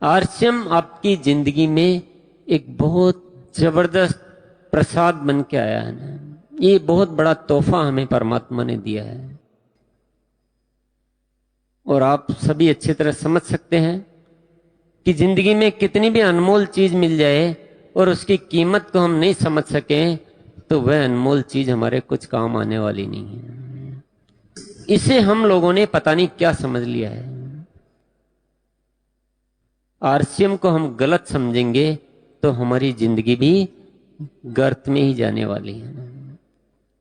RCM आपकी जिंदगी में एक बहुत जबरदस्त प्रसाद बन के आया है ना। ये बहुत बड़ा तोहफा हमें परमात्मा ने दिया है और आप सभी अच्छी तरह समझ सकते हैं कि जिंदगी में कितनी भी अनमोल चीज मिल जाए और उसकी कीमत को हम नहीं समझ सकें तो वह अनमोल चीज हमारे कुछ काम आने वाली नहीं है। इसे हम लोगों ने पता नहीं क्या समझ लिया है। आरसीएम को हम गलत समझेंगे तो हमारी जिंदगी भी गर्त में ही जाने वाली है।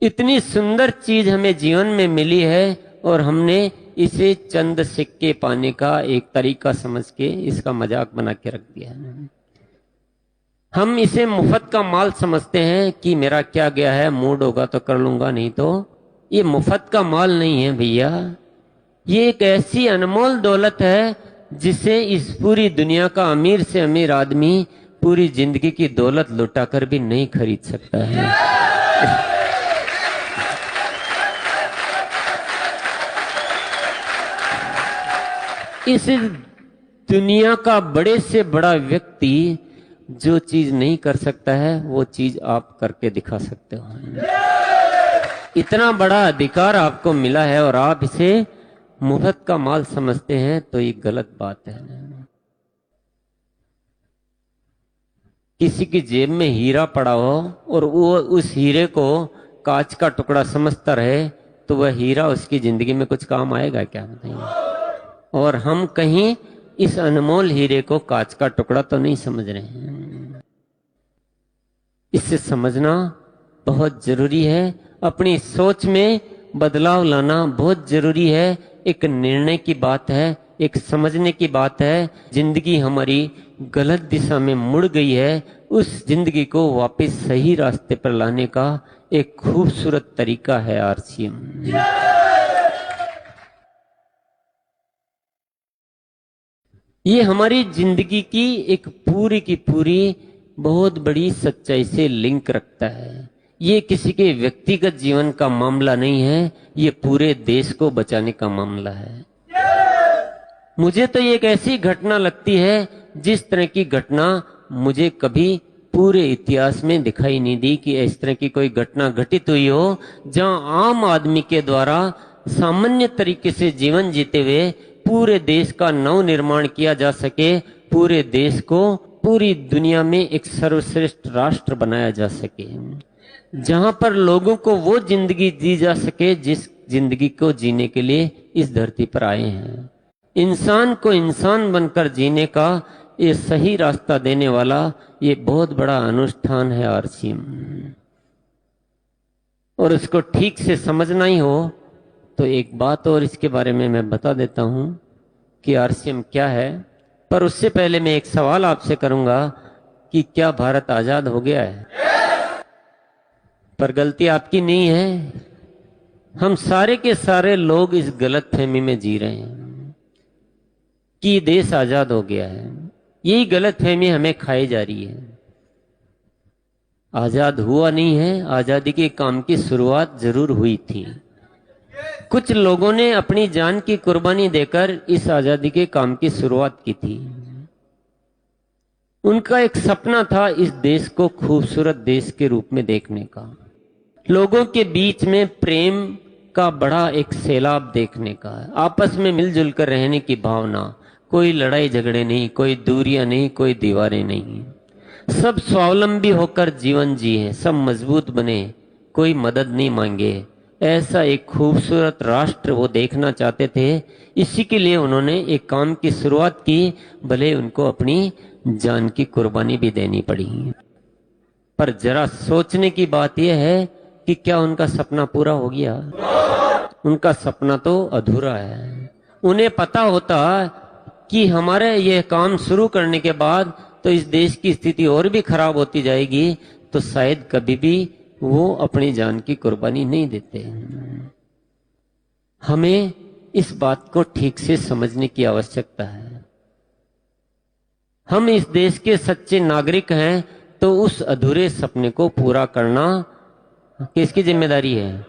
इतनी सुंदर चीज हमें जीवन में मिली है और हमने इसे चंद सिक्के पाने का एक तरीका समझ के इसका मजाक बना के रख दिया है। हम इसे मुफ्त का माल समझते हैं कि मेरा क्या गया है, मूड होगा तो कर लूंगा, नहीं तो। ये मुफ्त का माल नहीं है भैया, ये एक ऐसी अनमोल दौलत है जिसे इस पूरी दुनिया का अमीर से अमीर आदमी पूरी जिंदगी की दौलत लुटाकर भी नहीं खरीद सकता है। इस दुनिया का बड़े से बड़ा व्यक्ति जो चीज नहीं कर सकता है वो चीज आप करके दिखा सकते हो। इतना बड़ा अधिकार आपको मिला है और आप इसे मुफ्त का माल समझते हैं तो ये गलत बात है। किसी की जेब में हीरा पड़ा हो और वो उस हीरे को कांच का टुकड़ा समझता रहे तो वह हीरा उसकी जिंदगी में कुछ काम आएगा क्या, बताइए। और हम कहीं इस अनमोल हीरे को कांच का टुकड़ा तो नहीं समझ रहे हैं। इसे समझना बहुत जरूरी है। अपनी सोच में बदलाव लाना बहुत जरूरी है। एक निर्णय की बात है, एक समझने की बात है। जिंदगी हमारी गलत दिशा में मुड़ गई है, उस जिंदगी को वापस सही रास्ते पर लाने का एक खूबसूरत तरीका है आरसीएम। ये हमारी जिंदगी की एक पूरी की पूरी बहुत बड़ी सच्चाई से लिंक रखता है। ये किसी के व्यक्तिगत जीवन का मामला नहीं है, ये पूरे देश को बचाने का मामला है। मुझे तो ये एक ऐसी घटना लगती है जिस तरह की घटना मुझे कभी पूरे इतिहास में दिखाई नहीं दी कि इस तरह की कोई घटना घटित हुई हो जहां आम आदमी के द्वारा सामान्य तरीके से जीवन जीते हुए पूरे देश का नव निर्माण किया जा सके, पूरे देश को पूरी दुनिया में एक सर्वश्रेष्ठ राष्ट्र बनाया जा सके, जहां पर लोगों को वो जिंदगी दी जा सके जिस जिंदगी को जीने के लिए इस धरती पर आए हैं। इंसान को इंसान बनकर जीने का ये सही रास्ता देने वाला ये बहुत बड़ा अनुष्ठान है आरसीएम। और इसको ठीक से समझना ही हो तो एक बात और इसके बारे में मैं बता देता हूं कि आरसीएम क्या है। पर उससे पहले मैं एक सवाल आपसे करूंगा कि क्या भारत आजाद हो गया है? पर गलती आपकी नहीं है। हम सारे के सारे लोग इस गलतफहमी में जी रहे हैं कि देश आजाद हो गया है। यही गलतफहमी हमें खाई जा रही है। आजाद हुआ नहीं है, आजादी के काम की शुरुआत जरूर हुई थी। कुछ लोगों ने अपनी जान की कुर्बानी देकर इस आजादी के काम की शुरुआत की थी। उनका एक सपना था इस देश को खूबसूरत देश के रूप में देखने का, लोगों के बीच में प्रेम का बड़ा एक सैलाब देखने का, आपस में मिलजुल कर रहने की भावना, कोई लड़ाई झगड़े नहीं, कोई दूरियां नहीं, कोई दीवारें नहीं, सब स्वावलंबी होकर जीवन जिए, सब मजबूत बने, कोई मदद नहीं मांगे। ऐसा एक खूबसूरत राष्ट्र वो देखना चाहते थे। इसी के लिए उन्होंने एक काम की शुरुआत की, भले उनको अपनी जान की कुर्बानी भी देनी पड़ी। पर जरा सोचने की बात यह है कि क्या उनका सपना पूरा हो गया? उनका सपना तो अधूरा है। उन्हें पता होता कि हमारे यह काम शुरू करने के बाद तो इस देश की स्थिति और भी खराब होती जाएगी, तो शायद कभी भी वो अपनी जान की कुर्बानी नहीं देते। हमें इस बात को ठीक से समझने की आवश्यकता है। हम इस देश के सच्चे नागरिक हैं तो उस अधूरे सपने को पूरा करना किसकी जिम्मेदारी है?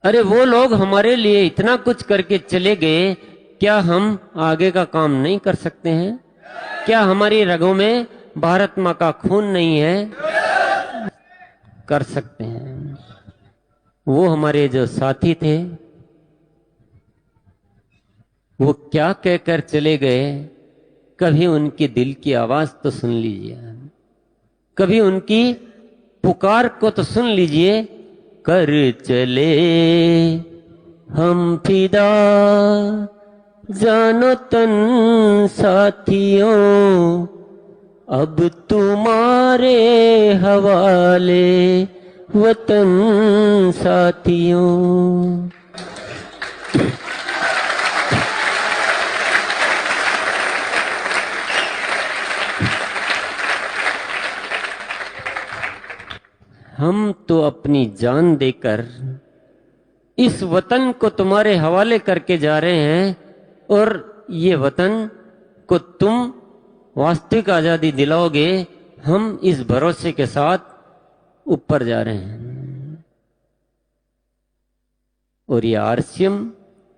अरे वो लोग हमारे लिए इतना कुछ करके चले गए क्या हम आगे का काम नहीं कर सकते हैं? क्या हमारी रगों में भारत मां का खून नहीं है? कर सकते हैं। वो हमारे जो साथी थे, वो क्या कहकर चले गए, कभी उनकी दिल की आवाज तो सुन लीजिए, कभी उनकी पुकार को तो सुन लीजिए। कर चले हम फिदा जानो तन साथियों, अब तुम्हारे हवाले वतन साथियों। हम तो अपनी जान देकर इस वतन को तुम्हारे हवाले करके जा रहे हैं, और ये वतन को तुम वास्तविक आजादी दिलाओगे, हम इस भरोसे के साथ ऊपर जा रहे हैं। और ये आरसीएम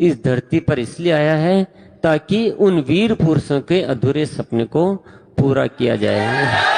इस धरती पर इसलिए आया है ताकि उन वीर पुरुषों के अधूरे सपने को पूरा किया जाए।